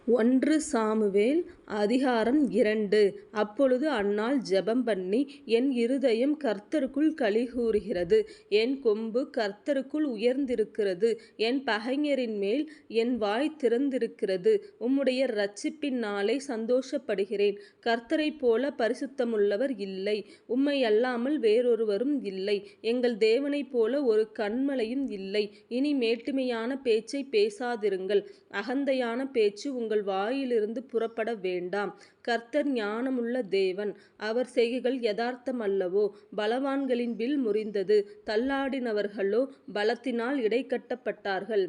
ஒன்று சாமுவேல் அதிகாரம் 2. அப்பொழுது அன்னாள் ஜெபம் பண்ணி, என் இருதயம் கர்த்தருக்குள் களிகூருகிறது, என் கொம்பு கர்த்தருக்குள் உயர்ந்திருக்கிறது, என் பகைஞரின் மேல் என் வாய் திறந்திருக்கிறது. உம்முடைய இரட்சிப்பின் நாளை சந்தோஷப்படுகிறேன். கர்த்தரைப் போல பரிசுத்தமுள்ளவர் இல்லை, உம்மை அல்லாமல் வேறொருவரும் இல்லை. எங்கள் தேவனைப் போல ஒரு கன்மலையும் இல்லை. இனி மேட்டிமையான பேச்சை பேசாதிருங்கள், அகந்தையான பேச்சு உங்கள் வாயிலிருந்து புறப்பட வேண்டாம். கர்த்தர் ஞானமுள்ள தேவன், அவர் செய்கைகள் யதார்த்தமல்லவோ? பலவான்களின் வில் முறிந்தது, தள்ளாடினவர்களோ பலத்தினால் இடைக்கட்டப்பட்டார்கள்.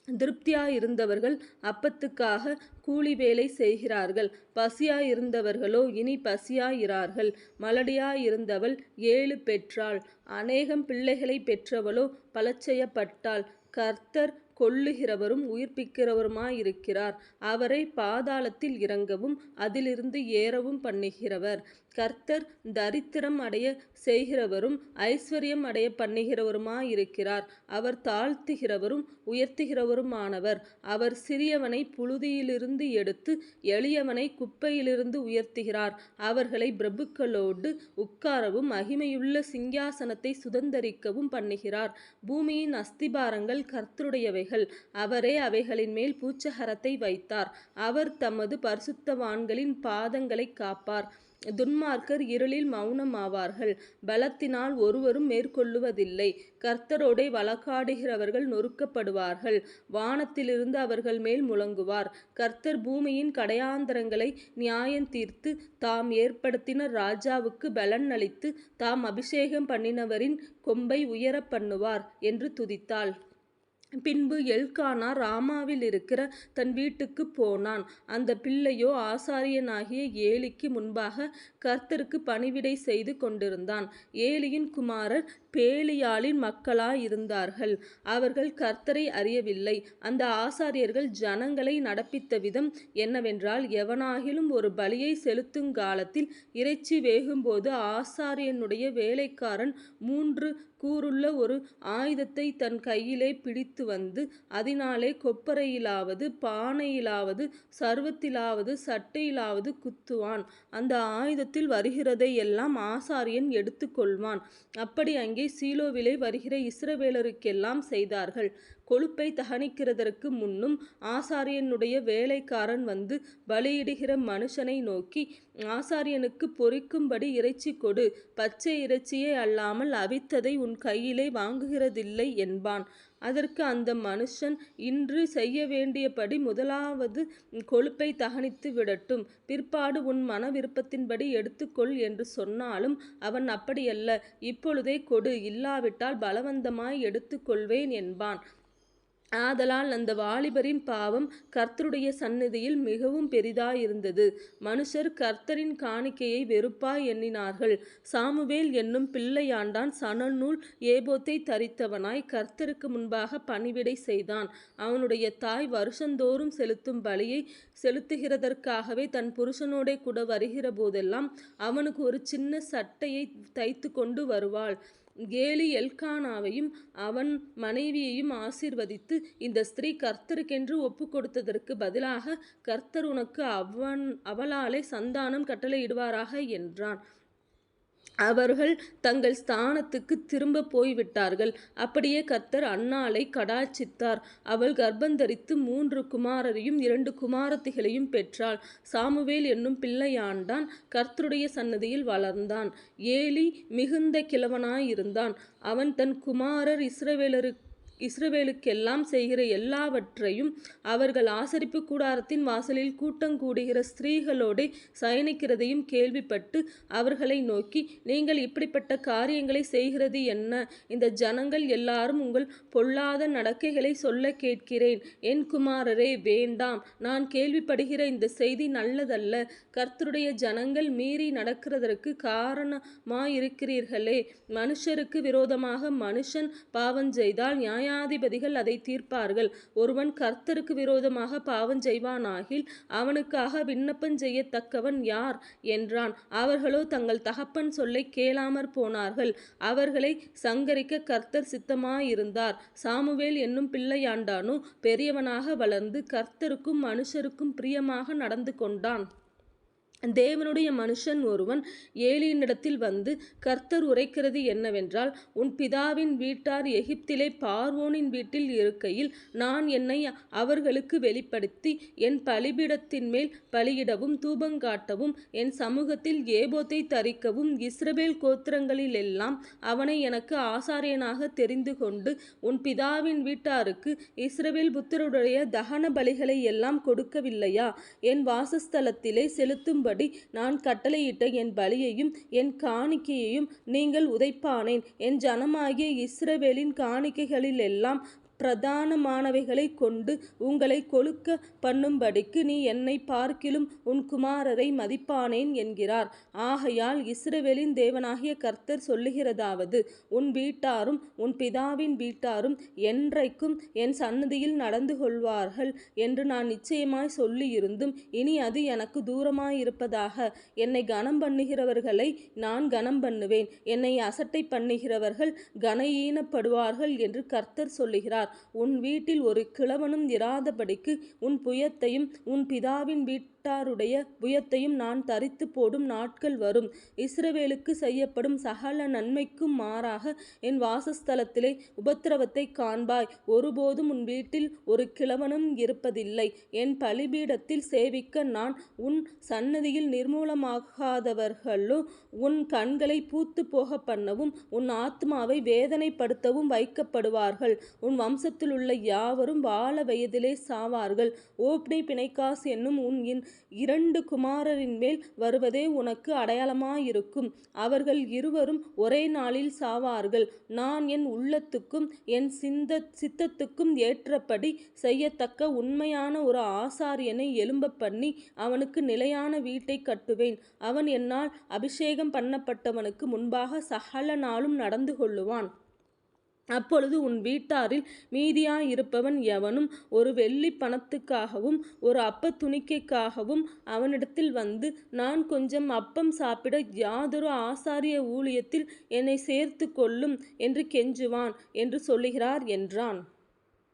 திருப்தியாயிருந்தவர்கள் அப்பத்துக்காக கூலி வேலை செய்கிறார்கள், பசியாயிருந்தவர்களோ இனி பசியாயிரார்கள். மலடியாயிருந்தவள் 7 பெற்றாள், அநேகம் பிள்ளைகளை பெற்றவளோ பலச்செய்யப்பட்டாள். கர்த்தர் கொல்லுகிறவரும் உயிர்ப்பிக்கிறவருமாயிருக்கிறார். அவரை பாதாளத்தில் இறங்கவும் அதிலிருந்து ஏறவும் பண்ணுகிறவர். கர்த்தர் தரித்திரம் அடைய செய்கிறவரும் ஐஸ்வர்யம் அடைய பண்ணுகிறவருமாயிருக்கிறார். அவர் தாழ்த்துகிறவரும் உயர்த்துகிறவருமானவர். அவர் சிறியவனை புழுதியிலிருந்து எடுத்து எளியவனை குப்பையிலிருந்து உயர்த்துகிறார். அவர்களை பிரபுக்களோடு உட்காரவும் மகிமையுள்ள சிங்காசனத்தை சுதந்தரிக்கவும் பண்ணுகிறார். பூமியின் அஸ்திபாரங்கள் கர்த்தருடையவைகள், அவரே அவைகளின் மேல் பூச்சகரத்தை வைத்தார். அவர் தமது பரிசுத்தவான்களின் பாதங்களை காப்பார். துன்மார்க்கர் இருளில் மௌனமாவார்கள், பலத்தினால் ஒருவரும் மேற்கொள்ளுவதில்லை. கர்த்தரோடே வழக்காடுகிறவர்கள் நொறுக்கப்படுவார்கள், வானத்திலிருந்து அவர்கள் மேல் முழங்குவார். கர்த்தர் பூமியின் கடையாந்தரங்களை நியாயந்தீர்த்து, தாம் ஏற்படுத்தின ராஜாவுக்கு பலன் அளித்து, தாம் அபிஷேகம் பண்ணினவரின் கொம்பை உயரப் பண்ணுவார் என்று துதித்தாள். பின்பு எல்க்கானா ராமாவில் இருக்கிற தன் வீட்டுக்குப் போனான். அந்த பிள்ளையோ ஆசாரியனாகிய ஏலிக்கு முன்பாக கர்த்தருக்கு பணிவிடை செய்து கொண்டிருந்தான். ஏலியின் குமாரர் பேலியாளின் மக்களாயிருந்தார்கள். அவர்கள் கர்த்தரை அறியவில்லை. அந்த ஆசாரியர்கள் ஜனங்களை நடப்பித்த விதம் என்னவென்றால், எவனாகிலும் ஒரு பலியை செலுத்துங்காலத்தில் இறைச்சி வேகும்போது ஆசாரியனுடைய வேலைக்காரன் 3 கூருள்ள ஒரு ஆயுதத்தை தன் கையிலே பிடித்து வந்து, அதனாலே கொப்பரையிலாவது பானையிலாவது சர்வத்திலாவது சட்டையிலாவது குத்துவான். அந்த ஆயுதத்தில் வருகிறதை எல்லாம் ஆசாரியன் எடுத்து கொள்வான். அப்படி அங்கே சீலோவிலே வருகிற இஸ்ரவேலருக்கெல்லாம் செய்தார்கள். கொழுப்பை தகனிக்கிறதற்கு முன்னும் ஆசாரியனுடைய வேலைக்காரன் வந்து பலியிடுகிற மனுஷனை நோக்கி, ஆசாரியனுக்கு பொரிக்கும்படி இறைச்சி கொடு, பச்சை இறைச்சியே அல்லாமல் அவித்ததை உன் கையிலே வாங்குகிறதில்லை என்பான். அதற்கு அந்த மனுஷன், இன்று செய்ய வேண்டியபடி முதலாவது கொழுப்பை தகனித்து விடட்டும், பிற்பாடு உன் மன விருப்பத்தின்படி எடுத்துக்கொள் என்று சொன்னாலும் அவன், அப்படியல்ல, இப்பொழுதே கொடு, இல்லாவிட்டால் பலவந்தமாய் எடுத்துக்கொள்வேன் என்பான். ஆதலால் அந்த வாலிபரின் பாவம் கர்த்தருடைய சந்நிதியில் மிகவும் பெரிதாயிருந்தது. மனுஷர் கர்த்தரின் காணிக்கையை வெறுப்பாய் எண்ணினார்கள். சாமுவேல் என்னும் பிள்ளையாண்டான் சணல்நூல் ஏபோத்தை தரித்தவனாய் கர்த்தருக்கு முன்பாக பணிவிடை செய்தான். அவனுடைய தாய் வருஷந்தோறும் செலுத்தும் பலியை செலுத்துகிறதற்காகவே தன் புருஷனோடே கூட வருகிற போதெல்லாம் அவனுக்கு ஒரு சின்ன சட்டையை தைத்து கொண்டு வருவாள். ஏலி எல்க்கானாவையும் அவன் மனைவியையும் ஆசீர்வதித்து, இந்த ஸ்திரீ கர்த்தருக்கென்று ஒப்பு கொடுத்ததற்கு பதிலாக கர்த்தர் உனக்கு அவளாலே சந்தானம் கட்டளையிடுவாராக என்றான். அவர்கள் தங்கள் ஸ்தானத்துக்கு திரும்ப போய்விட்டார்கள். அப்படியே கர்த்தர் அன்னாளை கடாட்சித்தார். அவள் கர்ப்பந்தரித்து 3 குமாரரையும் 2 குமாரத்திகளையும் பெற்றாள். சாமுவேல் என்னும் பிள்ளையாண்டான் கர்த்தருடைய சந்நிதியில் வளர்ந்தான். ஏலி மிகுந்த கிழவனாயிருந்தான். அவன் தன் குமாரர் இஸ்ரவேலுக்கெல்லாம் செய்கிற எல்லாவற்றையும், அவர்கள் ஆசரிப்பு கூடாரத்தின் வாசலில் கூட்டங்கூடுகிற ஸ்திரீகளோடே சயனிக்கிறதையும் கேள்விப்பட்டு அவர்களை நோக்கி, நீங்கள் இப்படிப்பட்ட காரியங்களை செய்கிறது என்ன? இந்த ஜனங்கள் எல்லாரும் உங்கள் பொல்லாத நடக்கைகளை சொல்ல கேட்கிறேன். என் குமாரரே, வேண்டாம். நான் கேள்விப்படுகிற இந்த செய்தி நல்லதல்ல. கர்த்தருடைய ஜனங்கள் மீறி நடக்கிறதற்கு காரணமாயிருக்கிறீர்களே. மனுஷருக்கு விரோதமாக மனுஷன் பாவஞ்செய்தால் நியாய நியாயாதிபதிகள் அதை தீர்ப்பார்கள். ஒருவன் கர்த்தருக்கு விரோதமாக பாவம் செய்வானாகில் அவனுக்காக விண்ணப்பம் செய்யத்தக்கவன் யார் என்றான். அவர்களோ தங்கள் தகப்பன் சொல்லை கேளாமற் போனார்கள். அவர்களை சங்கரிக்க கர்த்தர் சித்தமாயிருந்தார். சாமுவேல் என்னும் பிள்ளையாண்டானோ பெரியவனாக வளர்ந்து கர்த்தருக்கும் மனுஷருக்கும் பிரியமாக நடந்து கொண்டான். தேவனுடைய மனுஷன் ஒருவன் ஏலியினிடத்தில் வந்து, கர்த்தர் உரைக்கிறது என்னவென்றால், உன் பிதாவின் வீட்டார் எகிப்திலே பார்வோனின் வீட்டில் இருக்கையில் நான் என்னை அவர்களுக்கு வெளிப்படுத்தி என் பலிபீடத்தின் மேல் பலியிடவும் தூபங்காட்டவும் என் சமூகத்தில் ஏபோத்தை தரிக்கவும் இஸ்ரவேல் கோத்திரங்களிலெல்லாம் அவனை எனக்கு ஆசாரியனாக தெரிந்து கொண்டு உன் பிதாவின் வீட்டாருக்கு இஸ்ரவேல் புத்திரருடைய தகன பலிகளை எல்லாம் கொடுக்கவில்லையா? என் வாசஸ்தலத்திலே செலுத்தும் நான் கட்டளையிட்ட என் பலியையும் என் காணிக்கையையும் நீங்கள் உதைப்பானேன். என் ஜனமாகிய இஸ்ரவேலின் காணிக்கைகளிலெல்லாம் பிரதானமானவைகளை கொண்டு உங்களை கொழுக்க பண்ணும்படிக்கு நீ என்னை பார்க்கிலும் உன் குமாரரை மதிப்பானேன் என்கிறார். ஆகையால் இஸ்ரவேலின் தேவனாகிய கர்த்தர் சொல்லுகிறதாவது, உன் வீட்டாரும் உன் பிதாவின் வீட்டாரும் என்றைக்கும் என் சந்நிதியில் நடந்து கொள்வார்கள் என்று நான் நிச்சயமாய் சொல்லியிருந்தும் இனி அது எனக்கு தூரமாயிருப்பதாக. என்னை கனம் பண்ணுகிறவர்களை நான் கனம் பண்ணுவேன், என்னை அசட்டை பண்ணுகிறவர்கள் கனஈனப்படுவார்கள் என்று கர்த்தர் சொல்லுகிறார். உன் வீட்டில் ஒரு கிழவனும் இராதபடிக்கு உன் புயத்தையும் உன் பிதாவின் வீட்டாருடைய புயத்தையும் நான் தரித்து போடும் நாட்கள் வரும். இஸ்ரவேலுக்கு செய்யப்படும் சகல நன்மைக்கும் மாறாக என் வாசஸ்தலத்திலே உபத்திரவத்தை காண்பாய். ஒருபோதும் உன் வீட்டில் ஒரு கிழவனும் இருப்பதில்லை. என் பலிபீடத்தில் சேவிக்க நான் உன் சந்நிதியில் நிர்மூலமாகாதவர்களோ உன் கண்களை பூத்து போக பண்ணவும் உன் ஆத்மாவை வேதனைப்படுத்தவும் வைக்கப்படுவார்கள். உன் வம்சத்திலுள்ள யாவரும் வாழ வயதிலே சாவார்கள். ஓப்னி பிணைக்காஸ் என்னும் உன் 2 குமாரரின் மேல் வருவதே உனக்கு அடையாளமாயிருக்கும். அவர்கள் இருவரும் ஒரே நாளில் சாவார்கள். நான் என் உள்ளத்துக்கும் என் சித்தத்துக்கும் ஏற்றபடி செய்யத்தக்க உண்மையான ஒரு ஆசாரியனை எழும்ப பண்ணி அவனுக்கு நிலையான வீட்டை கட்டுவேன். அவன் என்னால் அபிஷேகம் பண்ணப்பட்டவனுக்கு முன்பாக சகல நாளும் நடந்து கொள்ளுவான். அப்பொழுது உன் வீட்டாரில் மீதியாயிருப்பவன் எவனும் ஒரு வெள்ளி பணத்துக்காகவும் ஒரு அப்ப துணிக்கைக்காகவும் அவனிடத்தில் வந்து, நான் கொஞ்சம் அப்பம் சாப்பிட யாதொரு ஆசாரிய ஊழியத்தில் என்னை சேர்த்து கொள்ளும் என்று கெஞ்சுவான் என்று சொல்லுகிறார் என்றான்.